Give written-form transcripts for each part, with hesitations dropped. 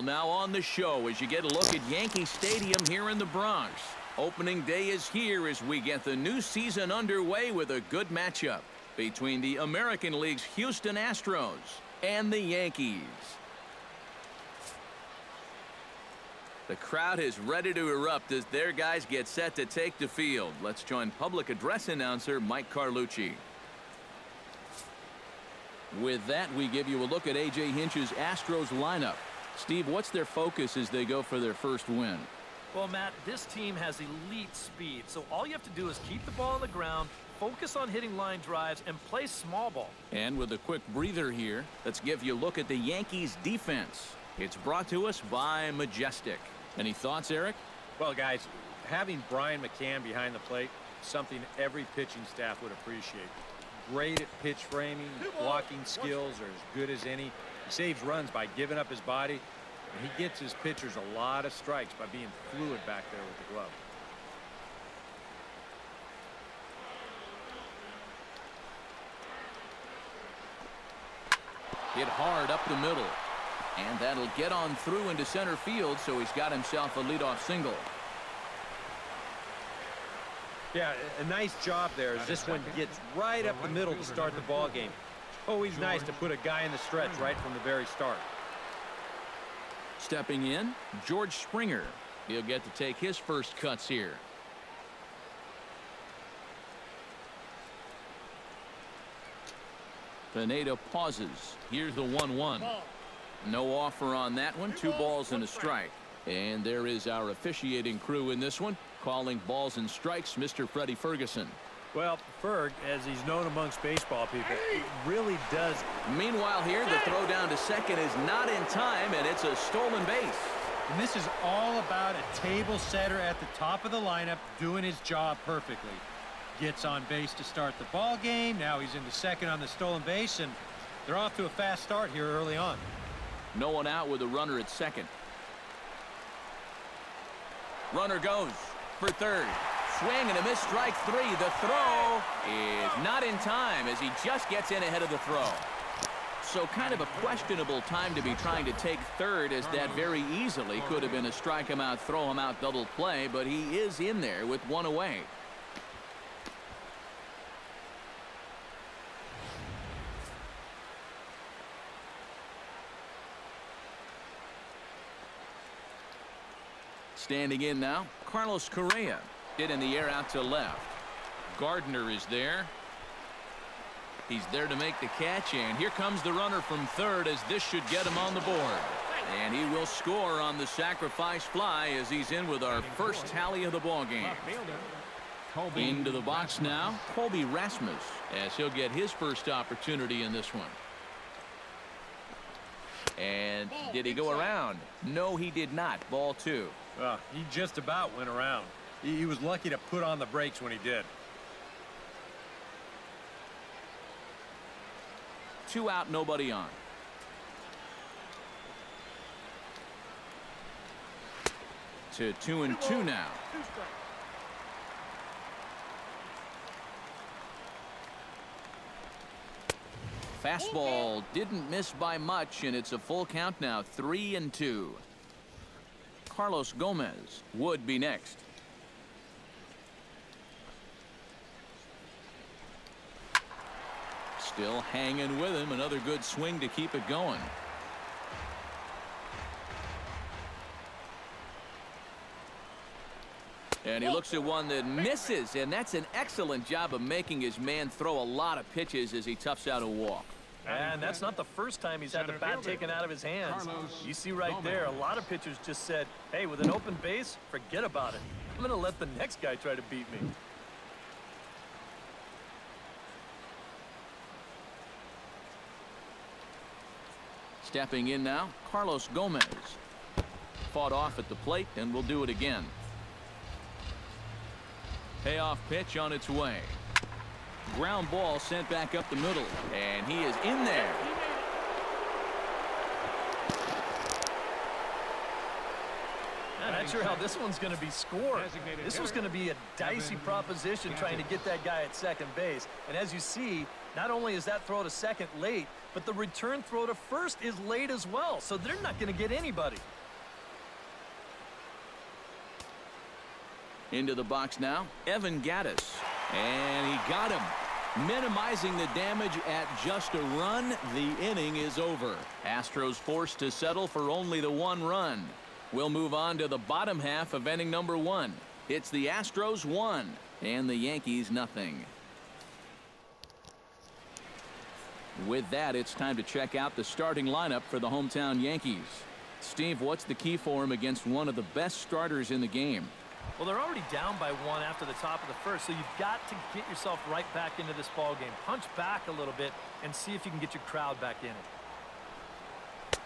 now on the show as you get a look at Yankee Stadium here in the Bronx. Opening day is here as we get the new season underway with a good matchup between the American League's Houston Astros and the Yankees. The crowd is ready to erupt as their guys get set to take the field. Let's join public address announcer Mike Carlucci. With that, we give you a look at A.J. Hinch's Astros lineup. Steve, what's their focus as they go for their first win? Well, Matt, this team has elite speed, so all you have to do is keep the ball on the ground, focus on hitting line drives, and play small ball. And with a quick breather here, let's give you a look at the Yankees defense. It's brought to us by Majestic. Any thoughts, Eric? Well, guys, having Brian McCann behind the plate is something every pitching staff would appreciate. Great at pitch framing, blocking skills are as good as any. He saves runs by giving up his body, and he gets his pitchers a lot of strikes by being fluid back there with the glove. Hit hard up the middle. And that'll get on through into center field, so he's got himself a leadoff single. Yeah, a nice job there as this one gets right up the middle to start the ball game. Always nice to put a guy in the stretch right from the very start. Stepping in, George Springer. He'll get to take his first cuts here. Pineda pauses. Here's the 1-1. No offer on that one. 2 balls and a strike. And there is our officiating crew in this one, calling balls and strikes, Mr. Freddie Ferguson. Well, Ferg, as he's known amongst baseball people, really does. Meanwhile here, the throw down to second is not in time, and it's a stolen base. And this is all about a table setter at the top of the lineup doing his job perfectly. Gets on base to start the ball game. Now he's into second on the stolen base, and they're off to a fast start here early on. No one out with a runner at second. Runner goes for third. Swing and a miss, strike 3. The throw is not in time as he just gets in ahead of the throw. So kind of a questionable time to be trying to take third, as that very easily could have been a strike him out, throw him out double play, but he is in there with 1 away. Standing in now, Carlos Correa. Hit in the air out to left. Gardner is there. He's there to make the catch, and here comes the runner from third as this should get him on the board. And he will score on the sacrifice fly as he's in with our first tally of the ball game. Into the box now, Colby Rasmus, as he'll get his first opportunity in this one. And did he go around? No, he did not. Ball 2. He just about went around. He was lucky to put on the brakes when he did. 2 out, nobody on. To 2-2 now. Fastball didn't miss by much, and it's a full count now. 3-2. Carlos Gomez would be next. Still hanging with him. Another good swing to keep it going. And he looks at one that misses, and that's an excellent job of making his man throw a lot of pitches as he toughs out a walk. And that's not the first time he's had the bat taken out of his hands. You see right there, a lot of pitchers just said, hey, with an open base, forget about it. I'm going to let the next guy try to beat me. Stepping in now, Carlos Gomez. Fought off at the plate, and will do it again. Payoff pitch on its way. Ground ball sent back up the middle, and he is in there. I'm not sure how this one's going to be scored. This was going to be a dicey proposition trying to get that guy at second base. And as you see, Not only is that throw to second late, but the return throw to first is late as well, so they're not going to get anybody. Into the box now, Evan Gattis. And he got him. Minimizing the damage at just a run. The inning is over. Astros forced to settle for only the 1 run. We'll move on to the bottom half of inning number 1. It's the Astros 1 and the Yankees nothing. With that, it's time to check out the starting lineup for the hometown Yankees. Steve, what's the key for him against one of the best starters in the game? Well, they're already down by 1 after the top of the first, so you've got to get yourself right back into this ball game. Punch back a little bit and see if you can get your crowd back in it.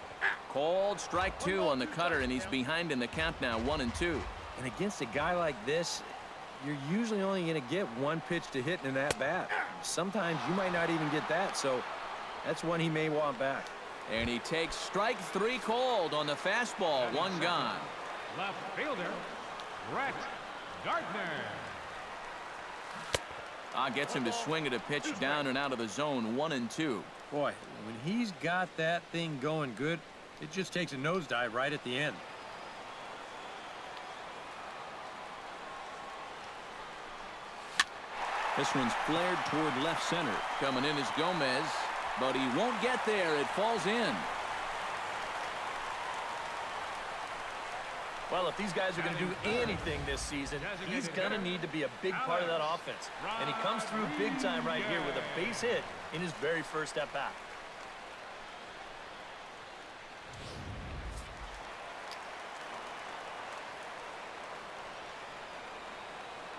Called strike 2 on the cutter, and he's behind in the count now, 1-2. And against a guy like this, you're usually only going to get 1 pitch to hit in that bat. Sometimes you might not even get that, so that's one he may want back. And he takes strike 3 called on the fastball, 1 gone. Left fielder, Brett Gardner. Gets him to swing at a pitch down and out of the zone, 1-2. Boy, when he's got that thing going good, it just takes a nosedive right at the end. This one's flared toward left center. Coming in is Gomez, but he won't get there. It falls in. Well, if these guys are going to do anything this season, he's going to need to be a big part of that offense. And he comes through big time right here with a base hit in his very first at bat.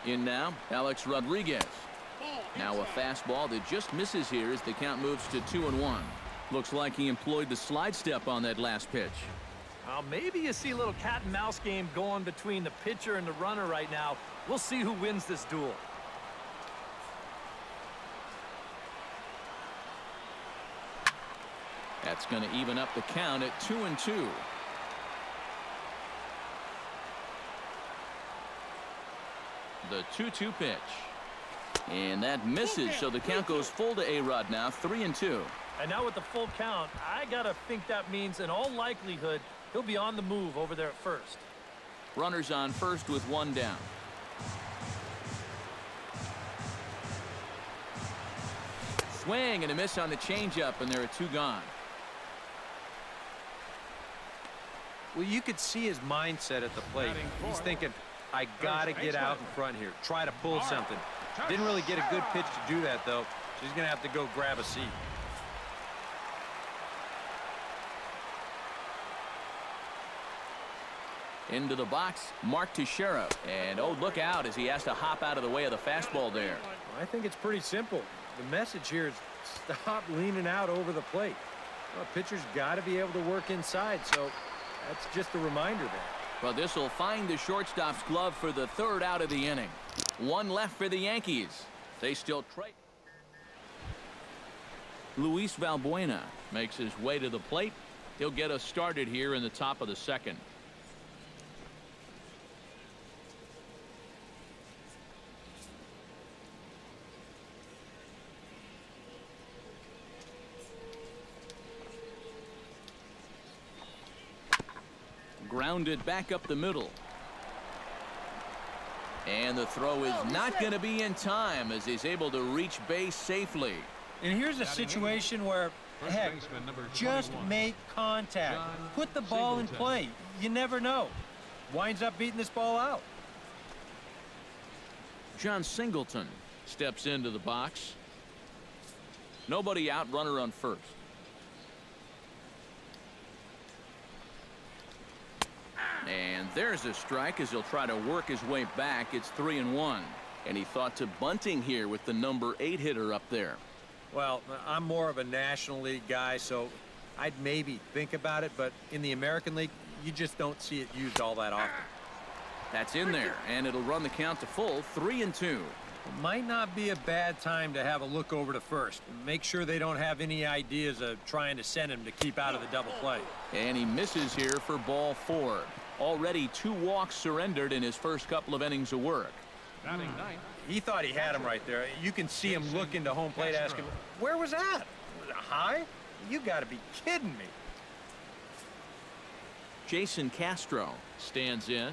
In now, Alex Rodriguez. Now a fastball that just misses here as the count moves to 2-1. Looks like he employed the slide step on that last pitch. Well, maybe you see a little cat and mouse game going between the pitcher and the runner right now. We'll see who wins this duel. That's going to even up the count at 2-2. The 2-2 pitch. And that misses, so the count goes full to A-Rod now, 3-2. And now with the full count, I got to think that means in all likelihood he'll be on the move over there at first. Runners on first with 1 down. Swing and a miss on the changeup, and there are 2 gone. Well, you could see his mindset at the plate. He's thinking, I got to get out in front here, try to pull something. Didn't really get a good pitch to do that, though. So he's going to have to go grab a seat. Into the box, Mark Teixeira. And, oh, look out as he has to hop out of the way of the fastball there. I think it's pretty simple. The message here is stop leaning out over the plate. Well, pitcher's got to be able to work inside, so that's just a reminder there. Well, this will find the shortstop's glove for the 3rd out of the inning. 1 left for the Yankees. They still trade. Luis Valbuena makes his way to the plate. He'll get us started here in the top of the 2nd. Grounded back up the middle. And the throw is not going to be in time as he's able to reach base safely. And here's a situation where, heck, just make contact. Put the ball in play. You never know. Winds up beating this ball out. John Singleton steps into the box. Nobody out, runner on first. And there's a strike as he'll try to work his way back. It's 3-1. And he thought to bunting here with the number 8 hitter up there. Well, I'm more of a National League guy, so I'd maybe think about it. But in the American League, you just don't see it used all that often. That's in there, and it'll run the count to full, 3-2. It might not be a bad time to have a look over to first. Make sure they don't have any ideas of trying to send him to keep out of the double play. And he misses here for ball 4. Already 2 walks surrendered in his first couple of innings of work. Batting ninth. He thought he had him right there. You can see him look into home plate asking, where was that? Was it high? You got to be kidding me. Jason Castro stands in.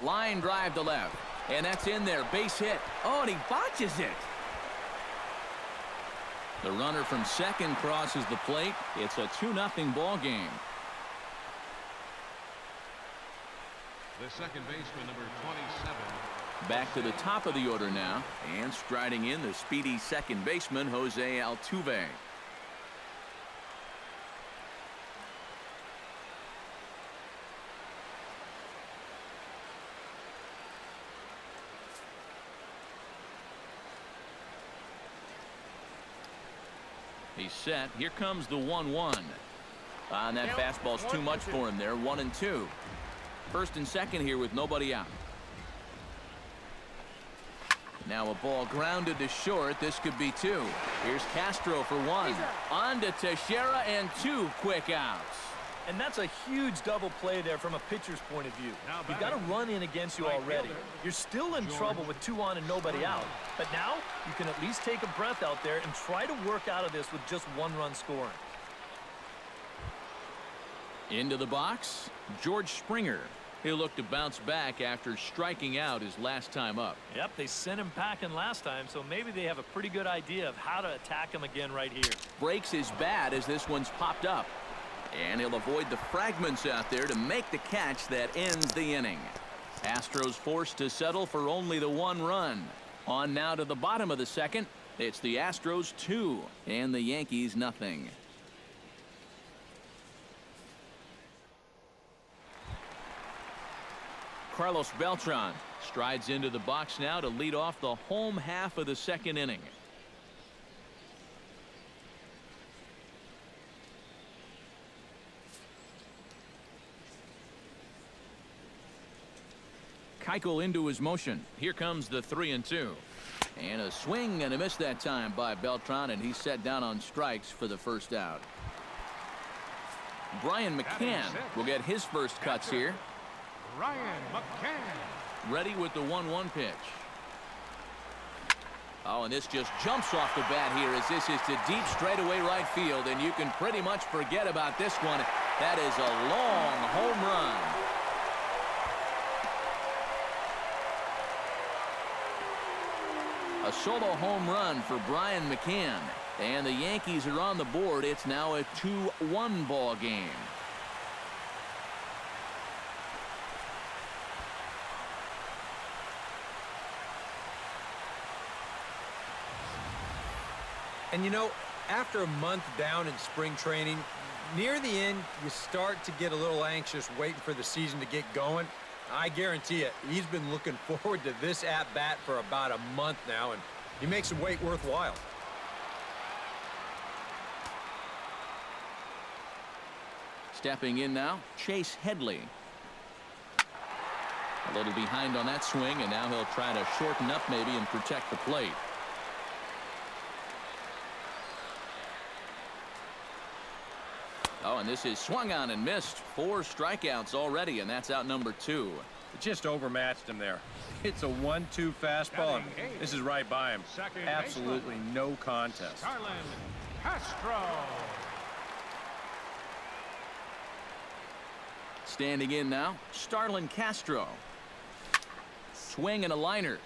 Line drive to left. And that's in there. Base hit. Oh, and he botches it. The runner from second crosses the plate. It's a 2-0 ball game. The second baseman, number 27. Back to the top of the order now. And striding in, the speedy second baseman, Jose Altuve. He's set. Here comes the 1-1. And that fastball's too much for him there. 1-2. First and second here with nobody out. Now a ball grounded to short. This could be 2. Here's Castro for 1. On to Teixeira and 2 quick outs. And that's a huge double play there from a pitcher's point of view. You've got a run in against you already. You're still in trouble with 2 on and nobody out. But now you can at least take a breath out there and try to work out of this with just 1 run scoring. Into the box, George Springer. He'll look to bounce back after striking out his last time up. Yep, they sent him packing last time, so maybe they have a pretty good idea of how to attack him again right here. Breaks his bat as this one's popped up. And he'll avoid the fragments out there to make the catch that ends the inning. Astros forced to settle for only the 1 run. On now to the bottom of the second. It's the Astros 2 and the Yankees nothing. Carlos Beltran strides into the box now to lead off the home half of the second inning. Keuchel into his motion. Here comes the 3-2. And a swing and a miss that time by Beltran, and he's set down on strikes for the first out. Brian McCann will get his first cuts here. Ryan McCann. Ready with the 1-1 pitch. Oh, and this just jumps off the bat here as this is to deep straightaway right field, and you can pretty much forget about this one. That is a long home run. A solo home run for Brian McCann. And the Yankees are on the board. It's now a 2-1 ball game. And you know, after a month down in spring training, near the end, you start to get a little anxious waiting for the season to get going. I guarantee it, he's been looking forward to this at-bat for about a month now, and he makes the wait worthwhile. Stepping in now, Chase Headley. A little behind on that swing, and now he'll try to shorten up maybe and protect the plate. Oh, and this is swung on and missed. 4 strikeouts already, and that's out number 2. It just overmatched him there. It's a 1-2 fastball, and this is right by him. Absolutely no contest. Starlin Castro. Standing in now, Starlin Castro. Swing and a liner,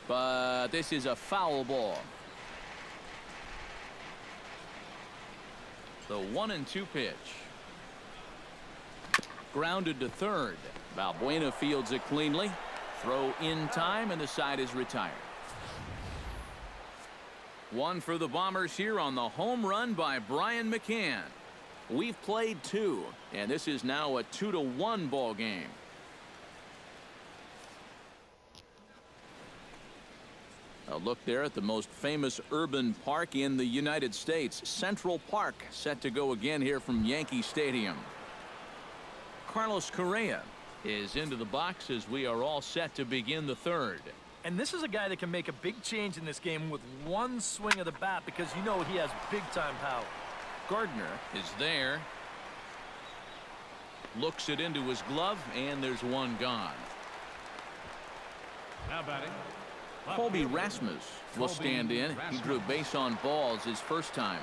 but this is a foul ball. The 1-2 pitch. Grounded to third. Valbuena fields it cleanly. Throw in time, and the side is retired. 1 for the Bombers here on the home run by Brian McCann. We've played 2, and this is now a 2-1 ball game. A look there at the most famous urban park in the United States, Central Park, set to go again here from Yankee Stadium. Carlos Correa is into the box as we are all set to begin the third. And this is a guy that can make a big change in this game with 1 swing of the bat, because you know he has big-time power. Gardner is there. Looks it into his glove, and there's one gone. Now batting. Colby Rasmus will stand in. He drew base on balls his first time.